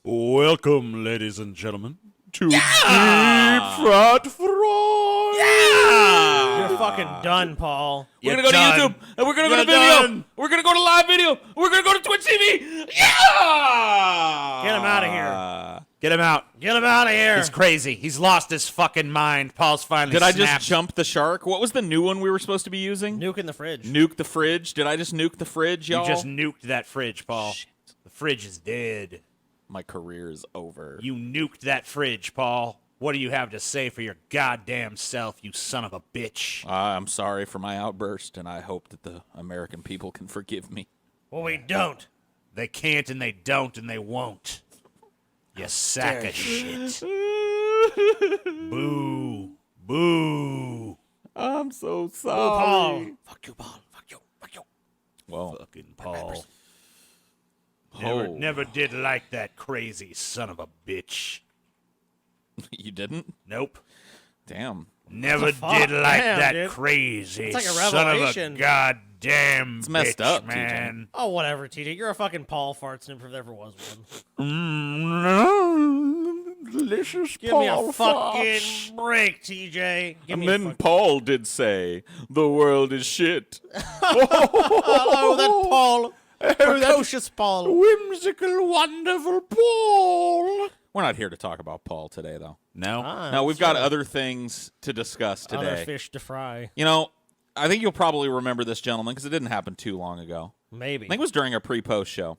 Welcome, ladies and gentlemen, to Deep Fried Fries. Yeah! You're fucking done, Paul. We're going to go to YouTube, and we're going to go to video. We're going to go to live video. We're going to go to Twitch TV. Yeah! Get him out of here. Get him out. Get him out of here. He's crazy. He's lost his fucking mind. Paul's finally Did I snapped. just jump the shark? What was the new one we were supposed to be using? Nuke in the fridge. Nuke the fridge. Did I just nuke the fridge, y'all? You just nuked that fridge, Paul. Shit. The fridge is dead. My career is over. You nuked that fridge, Paul. What do you have to say for your goddamn self, you son of a bitch? I'm sorry for my outburst, and I hope that the American people can forgive me. Well, we don't. They can't, and they don't, and they won't. You sack of shit. Boo. Boo. I'm so Oh, sorry. Paul. Fuck you, Paul. Fuck you. Fuck you. Well, Fucking Paul. Oh. Never did like that crazy son of a bitch. You didn't? Nope. Damn. Never fuck? did like Damn, that dude. crazy It's like a son of a revelation. goddamn It's messed bitch, up, TJ. man. Oh, whatever, TJ. You're a fucking Paul farts, and if there ever was one. Delicious Give me a fucking break, TJ. Give And me a then fucking... Paul did say, the world is shit. Oh, that Paul. Precocious Paul. whimsical, wonderful Paul. We're not here to talk about Paul today, though. No. No, we've got other things to discuss Other today. fish to fry. You know, I think you'll probably remember this gentleman because it didn't happen too long ago. Maybe. I think it was during a pre-post show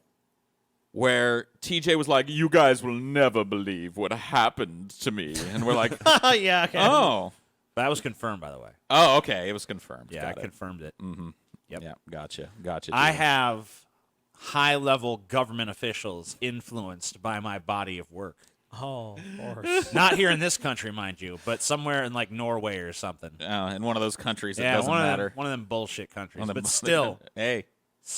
where TJ was like, you guys will never believe what happened to me. And we're like, Yeah, okay. oh. That was confirmed, by the way. Oh, okay. It was confirmed. Yeah, Got I it. confirmed it. Mm-hmm. Yep. Yeah, gotcha. Gotcha. I dude. have high-level government officials influenced by my body of work. Oh, of course. Not here in this country, mind you, but somewhere in like Norway or something. in one of those countries that Yeah, doesn't matter. One of them bullshit countries. One of them- But still, hey,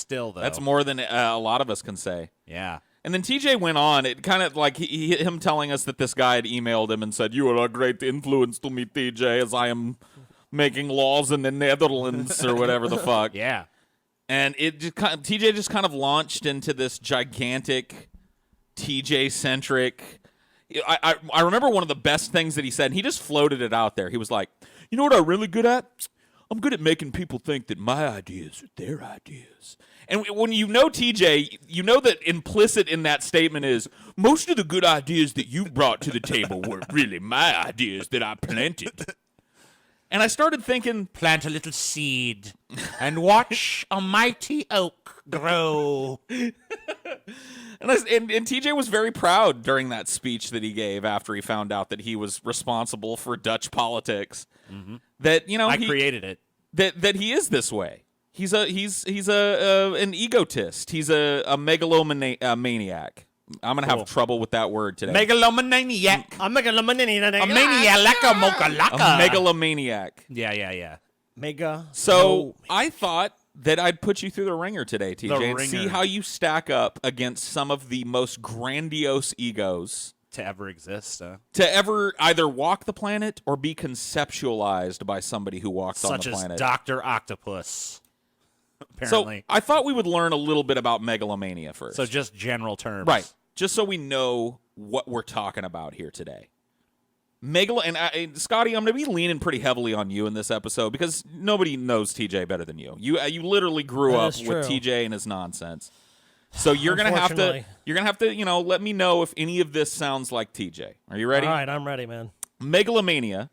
though. that's more than a lot of us can say. Yeah. And then TJ went on. It kind of like him telling us that this guy had emailed him and said, "You are a great influence to me, TJ, as I am making laws in the Netherlands or whatever the fuck." Yeah. And it just TJ just kind of launched into this gigantic TJ-centric. I remember one of the best things that he said, and he just floated it out there. He was like, "You know what I'm really good at? I'm good at making people think that my ideas are their ideas." And when you know TJ, you know that implicit in that statement is, most of the good ideas that you brought to the table were really my ideas that I planted. And I started thinking, Plant a little seed and watch a mighty oak grow. and TJ was very proud during that speech that he gave after he found out that he was responsible for Dutch politics. Mm-hmm. That I created it. That he is this way. He's an egotist. He's a megalomaniac. I'm gonna have trouble with that word today. Megalomaniac. I'm making a maniac. A maniac laka mocha A laka. megalomaniac. Yeah. Mega. So I thought that I'd put you through the ringer today, TJ, and ringer. see how you stack up against some of the most grandiose egos To ever exist. to ever either walk the planet or be conceptualized by somebody who walks on Such the as planet. Dr. Octopus. Apparently. So I thought we would learn a little bit about megalomania first. So just general terms. Right. Just so we know what we're talking about here today. And Scotty, I'm going to be leaning pretty heavily on you in this episode because nobody knows TJ better than you. You literally grew That up is with true. TJ and his nonsense. So you're going to have to let me know if any of this sounds like TJ. Are you ready? All right, I'm ready, man. Megalomania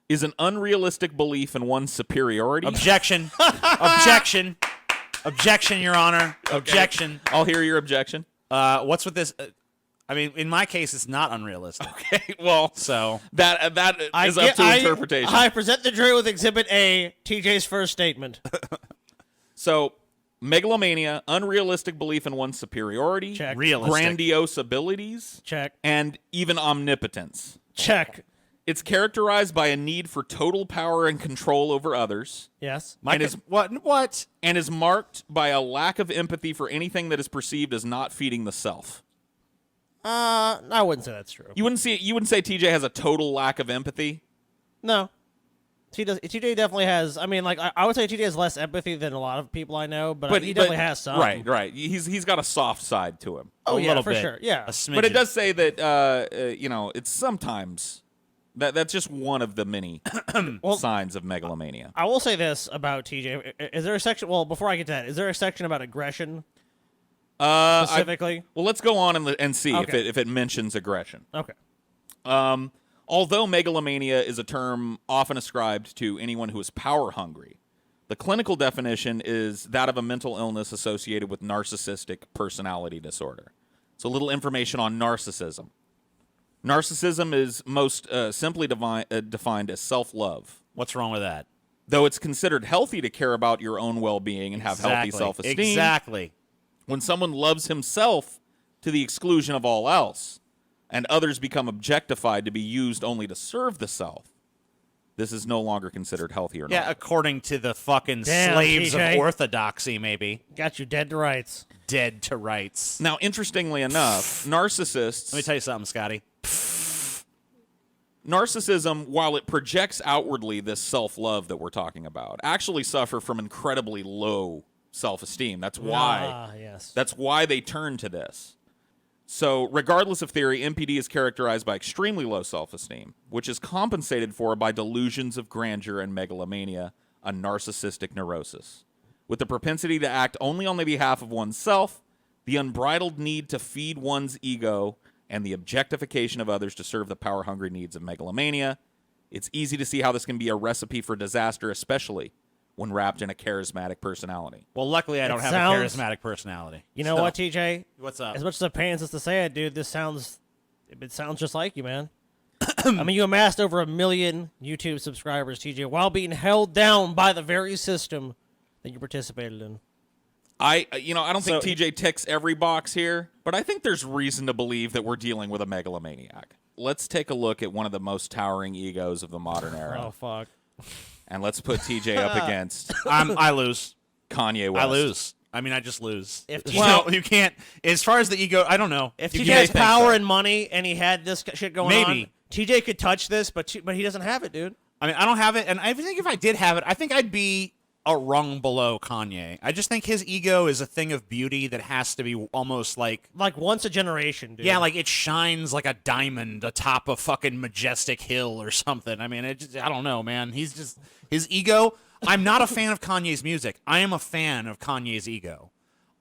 is an unrealistic belief in one's superiority. Objection. Objection. Objection, Your Honor. Objection. I'll hear your objection. What's with this? I mean, in my case, it's not unrealistic. Okay, well, So that is up to interpretation. I present the jury with Exhibit A, TJ's first statement. So, megalomania, unrealistic belief in one's superiority, Check. realistic. grandiose abilities, Check. and even omnipotence. Check. It's characterized by a need for total power and control over others, Yes. What? and is marked by a lack of empathy for anything that is perceived as not feeding the self. I wouldn't say that's true. You wouldn't say TJ has a total lack of empathy? No. TJ definitely has. I mean, like I would say TJ has less empathy than a lot of people I know, but he definitely has some. Right. He's got a soft side to him. Oh, a yeah, little for bit. sure. Yeah. A smidgen. But it does say that it's sometimes that's just one of the many signs of megalomania. I will say this about TJ. Is there a section? Well, before I get to that, is there a section about aggression specifically? Well, let's go on and see Okay. if it mentions aggression. Okay. Although megalomania is a term often ascribed to anyone who is power hungry, the clinical definition is that of a mental illness associated with narcissistic personality disorder. So, a little information on narcissism. Narcissism is most simply defined as self-love. What's wrong with that? Though it's considered healthy to care about your own well-being and have healthy self-esteem, Exactly. when someone loves himself to the exclusion of all else, and others become objectified to be used only to serve the self, this is no longer considered healthy or Yeah, not. according to the fucking Damn, slaves TJ. of orthodoxy, maybe. Got you dead to rights. Dead to rights. Now, interestingly enough, narcissists... Let me tell you something, Scotty. Narcissism, while it projects outwardly this self-love that we're talking about, actually suffer from incredibly low self-esteem. That's why Yes. That's why they turn to this. So, regardless of theory, MPD is characterized by extremely low self-esteem, which is compensated for by delusions of grandeur and megalomania, a narcissistic neurosis. With the propensity to act only on the behalf of oneself, the unbridled need to feed one's ego, and the objectification of others to serve the power-hungry needs of megalomania, it's easy to see how this can be a recipe for disaster, especially when wrapped in a charismatic personality. Well, luckily I don't have sounds- a charismatic personality. You know So, what, TJ? What's up? As much as it pains us to say it, dude, it sounds just like you, man. I mean, you amassed over 1 million YouTube subscribers, TJ, while being held down by the very system that you participated in. I don't think TJ ticks every box here, but I think there's reason to believe that we're dealing with a megalomaniac. Let's take a look at one of the most towering egos of the modern era, Oh, fuck. and let's put TJ up against I lose. Kanye West. I lose. I mean, I just lose. If you, well- know, you can't. As far as the ego, I don't know. If You TJ can't has think power so. and money and he had this shit going Maybe. on, TJ could touch this, but he doesn't have it, dude. I mean, I don't have it, and I think if I did have it, I think I'd be a rung below Kanye. I just think his ego is a thing of beauty that has to be almost like, Like once a generation, dude. yeah, like it shines like a diamond atop a fucking majestic hill or something. I mean, I don't know, man. He's just, his ego. I'm not a fan of Kanye's music. I am a fan of Kanye's ego.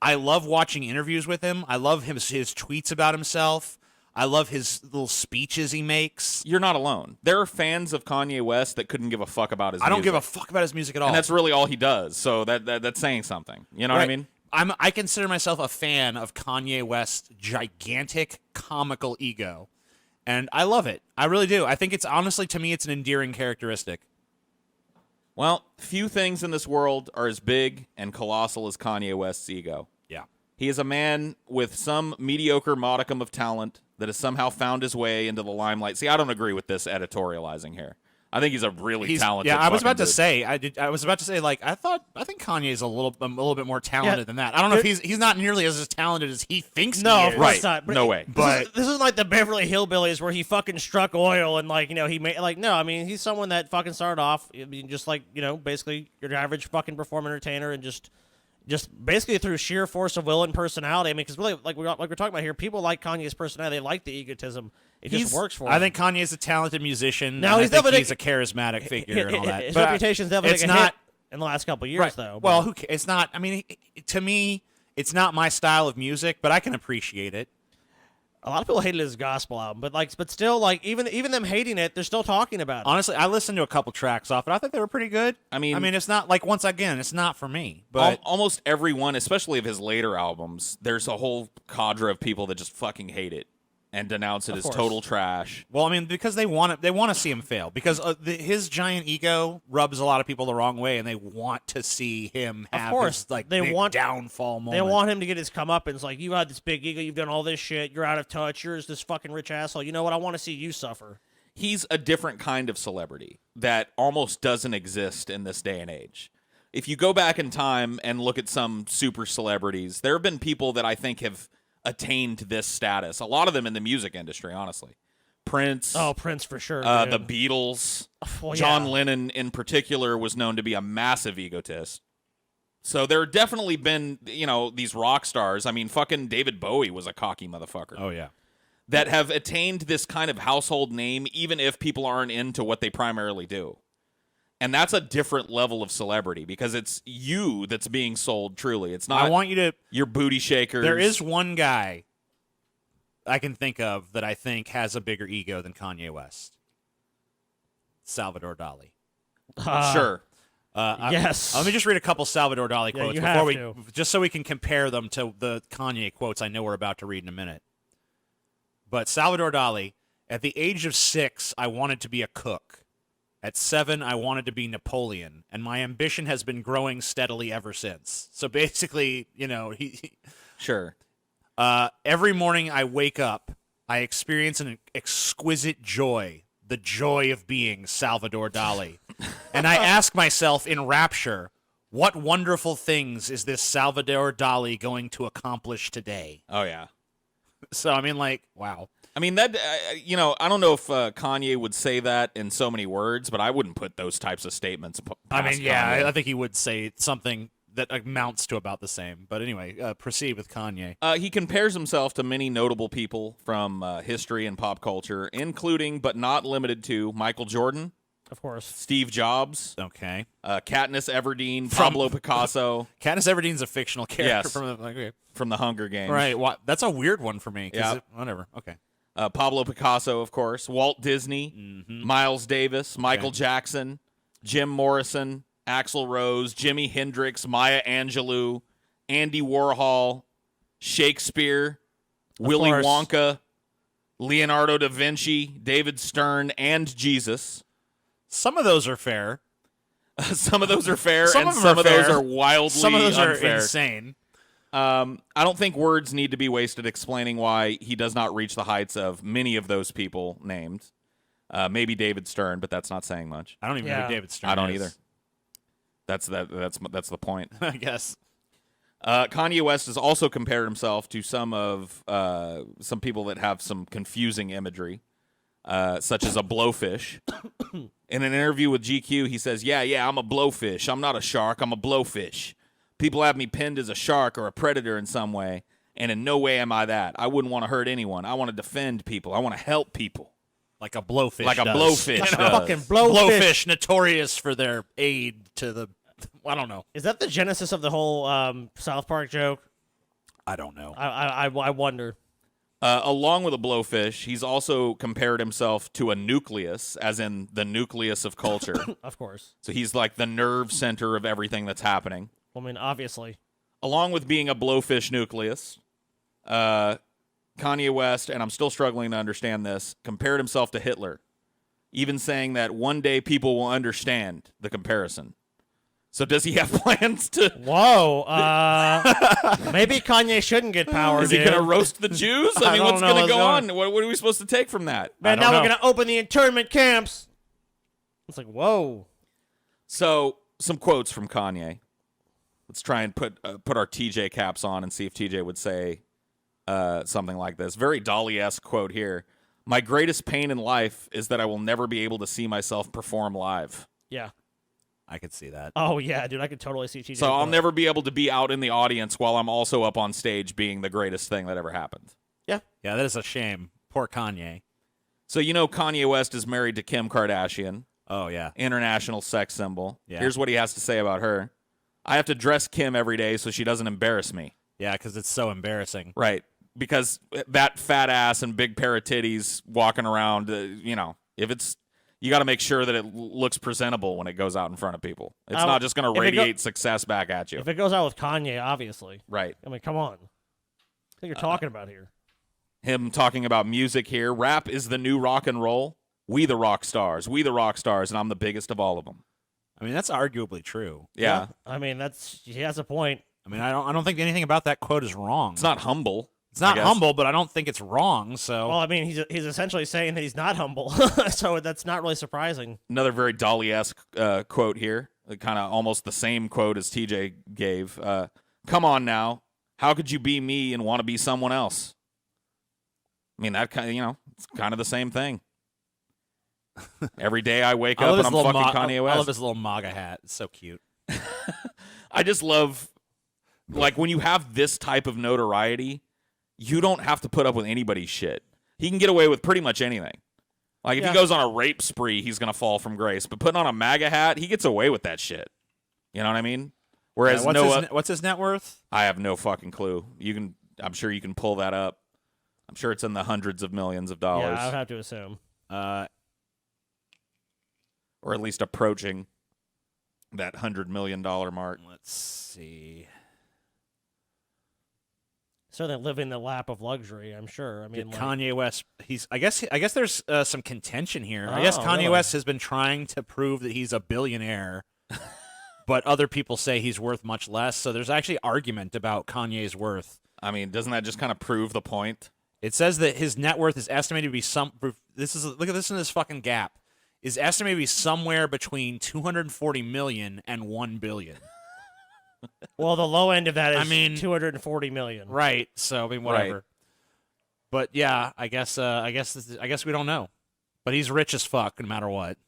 I love watching interviews with him. I love his tweets about himself. I love his little speeches he makes. You're not alone. There are fans of Kanye West that couldn't give a fuck about his I don't music. give a fuck about his music at all. And that's really all he does. So that's saying something. You know what I Right. mean? I consider myself a fan of Kanye West's gigantic comical ego, and I love it. I really do. I think it's honestly, to me, it's an endearing characteristic. Well, few things in this world are as big and colossal as Kanye West's ego. Yeah. He is a man with some mediocre modicum of talent that has somehow found his way into the limelight. See, I don't agree with this editorializing here. I think he's a really talented. Yeah, I was fucking about to dude. say. I was about to say. Like, I think Kanye's a little bit more talented than that. I don't know if he's not nearly as talented as he thinks. No, he of is. course Right. not. No way. But- this is like the Beverly Hillbillies where he fucking struck oil and like he made like no. I mean, he's someone that fucking started off just like basically your average fucking performer entertainer and just basically through sheer force of will and personality. I mean, because really like we're talking about here, people like Kanye's personality. They like the egotism. It just works for him. I think Kanye's a talented musician. Now, and he's I think definitely- he's a charismatic figure and all that. His But reputation's definitely it's taken a not hit in the last couple of years, right. though. Well, but who cares? It's not. I mean, to me, it's not my style of music, but I can appreciate it. a lot of people hated his gospel album, but still, like even them hating it, they're still talking about it. Honestly, I listened to a couple tracks off it. I think they were pretty good. I mean, it's not like once again, it's not for me. But almost every one, especially of his later albums, there's a whole cadre of people that just fucking hate it and denounce it as course. total trash. well, I mean, because they want to see him fail because his giant ego rubs a lot of people the wrong way, and they want to see him have course. his like They big want- downfall moment. They want him to get his comeuppance. Like, you had this big ego, you've done all this shit, you're out of touch, you're this fucking rich asshole. You know what? I want to see you suffer. He's a different kind of celebrity that almost doesn't exist in this day and age. If you go back in time and look at some super celebrities, there have been people that I think have attained this status. A lot of them in the music industry, honestly. Prince. Oh, Prince for sure. The dude. Beatles. Well, John yeah. Lennon, in particular, was known to be a massive egotist. So there have definitely been, these rock stars. I mean, fucking David Bowie was a cocky motherfucker. Oh, yeah. That have attained this kind of household name, even if people aren't into what they primarily do. And that's a different level of celebrity because it's you that's being sold, truly. It's not I want you to... your booty shakers. There is one guy I can think of that I think has a bigger ego than Kanye West. Salvador Dali. Sure. Yes. Let me just read a couple Salvador Dali quotes you before have we, to. just so we can compare them to the Kanye quotes I know we're about to read in a minute. But Salvador Dali, at the age of 6, I wanted to be a cook. At 7, I wanted to be Napoleon, and my ambition has been growing steadily ever since. So basically, he Sure. every morning I wake up, I experience an exquisite joy, the joy of being Salvador Dali. And I ask myself in rapture, what wonderful things is this Salvador Dali going to accomplish today? Oh, yeah. So, I mean, wow. I mean, that, I don't know if Kanye would say that in so many words, but I wouldn't put those types of statements past Kanye. I think he would say something that amounts to about the same. But anyway, proceed with Kanye. He compares himself to many notable people from history and pop culture, including, but not limited to, Michael Jordan, Of course. Steve Jobs, Okay. Katniss Everdeen, Pablo Picasso Katniss Everdeen's a fictional character Yes. from from the Hunger Games. Right. That's a weird one for me. Yeah. Whatever. Okay. Pablo Picasso, of course, Walt Disney, Miles Davis, Michael Jackson, Jim Morrison, Axl Rose, Jimi Hendrix, Maya Angelou, Andy Warhol, Shakespeare, Willy course. Wonka, Leonardo da Vinci, David Stern, and Jesus. Some of those are fair. Some of those are fair, Some and of them some are of those fair. are wildly Some of those unfair. are insane. I don't think words need to be wasted explaining why he does not reach the heights of many of those people named. Maybe David Stern, but that's not saying much. I don't even know Yeah. who David Stern I don't is. either. That's the point. I guess. Kanye West has also compared himself to some people that have some confusing imagery, such as a blowfish. In an interview with GQ, he says, "Yeah, I'm a blowfish. I'm not a shark. I'm a blowfish. People have me pinned as a shark or a predator in some way, and in no way am I that. I wouldn't want to hurt anyone. I want to defend people. I want to help people." Like a blowfish. Like a does. blowfish Like a does. fucking blowfish. Blowfish, notorious for their aid to the. I don't know. Is that the genesis of the whole South Park joke? I don't know. I wonder. Along with a blowfish, he's also compared himself to a nucleus, as in the nucleus of culture. Of course. So he's like the nerve center of everything that's happening. I mean, obviously. Along with being a blowfish nucleus, Kanye West, and I'm still struggling to understand this, compared himself to Hitler, even saying that one day people will understand the comparison. So does he have plans to... Whoa. Maybe Kanye shouldn't get power, Is he dude. going to roast the Jews? I I mean, don't what's know going to what's go going- on? What are we supposed to take from that? Man, I now don't we're know. going to open the internment camps. It's like, whoa. So, some quotes from Kanye. Let's try and put our TJ caps on and see if TJ would say something like this. Very Dali-esque quote here. "My greatest pain in life is that I will never be able to see myself perform live. Yeah. I could see that. Oh, yeah, dude. I could totally see TJ. So I'll going. never be able to be out in the audience while I'm also up on stage being the greatest thing that ever happened." Yeah, that is a shame. Poor Kanye. So Kanye West is married to Kim Kardashian, Oh yeah. international sex symbol. Yeah. Here's what he has to say about her. "I have to dress Kim every day so she doesn't embarrass me." Yeah, because it's so embarrassing. Right. Because that fat ass and big pair of titties walking around, if it's, you got to make sure that it looks presentable when it goes out in front of people. It's not just going if to it go- radiate success back at you. If it goes out with Kanye, obviously. Right. I mean, come on. What are you talking about here? Him talking about music here. "Rap is the new rock and roll. We the rock stars, and I'm the biggest of all of them." I mean, that's arguably true. Yeah. I mean, he has a point. I mean, I don't think anything about that quote is wrong. It's not humble. It's not I guess. humble, but I don't think it's wrong. So Well, I mean, he's essentially saying that he's not humble, so that's not really surprising. Another very Dali-esque quote here. Kind of almost the same quote as TJ gave. "Come on now. How could you be me and want to be someone else?" mean, that kind of, it's kind of the same thing. Every day I wake I up love and his I'm little fucking Kanye West. I love his little MAGA hat. It's so cute. I just love, like, when you have this type of notoriety, you don't have to put up with anybody's shit. He can get away with pretty much anything. Like, if he goes on a rape spree, he's going to fall from grace. But putting on a MAGA hat, he gets away with that shit. You know what I mean? Whereas what's his net worth? I have no fucking clue. I'm sure you can pull that up. I'm sure it's in the hundreds of millions of dollars. Yeah, I would have to assume. Or at least approaching that $100 million mark. Let's see. So they live in the lap of luxury, I'm sure. I mean, Kanye West, I guess there's some contention here. I guess Kanye really? West has been trying to prove that he's a billionaire, but other people say he's worth much less. So there's actually argument about Kanye's worth. I mean, doesn't that just kind of prove the point? It says that his net worth is estimated to be look at this in this fucking gap. Is estimated to be somewhere between 240 million and 1 billion. well, the low end of that is I mean, 240 million. Right. So I mean, whatever. Right. But yeah, I guess we don't know. But he's rich as fuck, no matter what.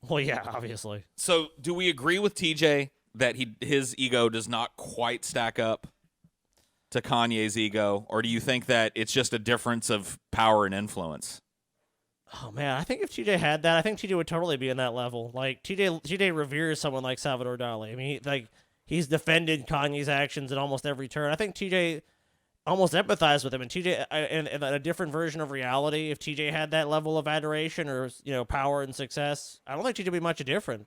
Well, yeah, obviously. So, do we agree with TJ that his ego does not quite stack up to Kanye's ego, or do you think that it's just a difference of power and influence? Oh man, I think if TJ had that, I think TJ would totally be in that level. Like TJ reveres someone like Salvador Dali. I mean, he's defended Kanye's actions at almost every turn. I think TJ almost empathized with him, and TJ in a different version of reality. If TJ had that level of adoration or power and success, I don't think TJ would be much different.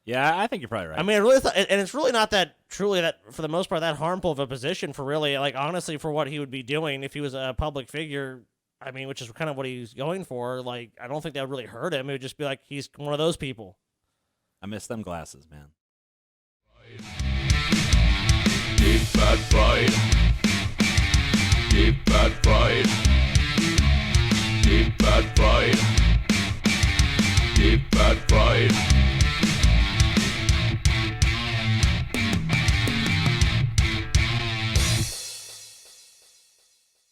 Yeah, I think you're probably right. I mean, and it's really not that truly that for the most part that harmful of a position for really honestly for what he would be doing if he was a public figure. I mean, which is kind of what he's going for. Like, I don't think that would really hurt him. It would just be like he's one of those people. I miss them glasses, man. Deep bad pride. Deep bad pride.